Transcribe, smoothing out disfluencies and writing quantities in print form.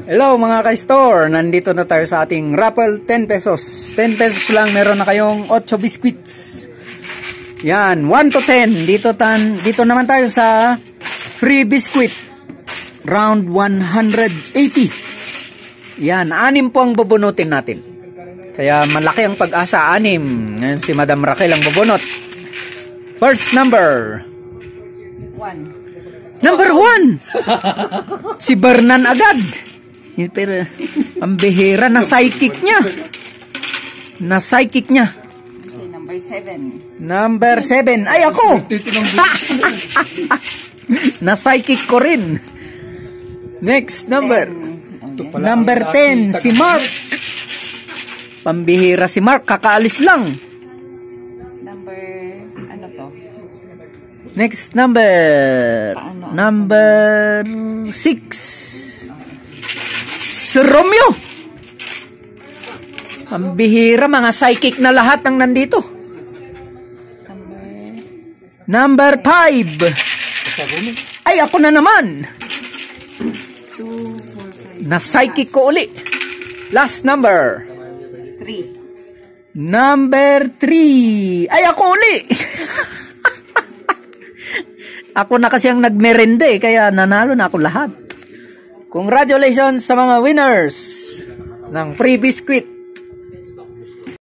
Hello mga ka-store, nandito na tayo sa ating raffle 10 pesos. 10 pesos lang, meron na kayong 8 biscuits. Yan, 1 to 10. Dito naman tayo sa free biscuit. Round 180. Yan, 6 po ang bubunutin natin. Kaya malaki ang pag-asa, 6. Ngayon si Madam Raquel ang bubunot. First number. 1. Number 1. Si Bernan agad. Pero ang bihira na psychic niya. Okay, number 7. Number 7. Ay ako. Na psychic ko rin. Next number. Number 10 si Mark. Pambihira si Mark, kakaalis lang. Ano to? Next number. Number 6. Si Romeo. Ang bihira, mga psychic na lahat ng nandito. Number 5. Ay, ako na naman. Na psychic ko uli. Last number. 3. Number 3. Ay, ako uli. Ako na kasi ang nagmerende, kaya nanalo na ako lahat. Congratulations sa mga winners ng free biscuit.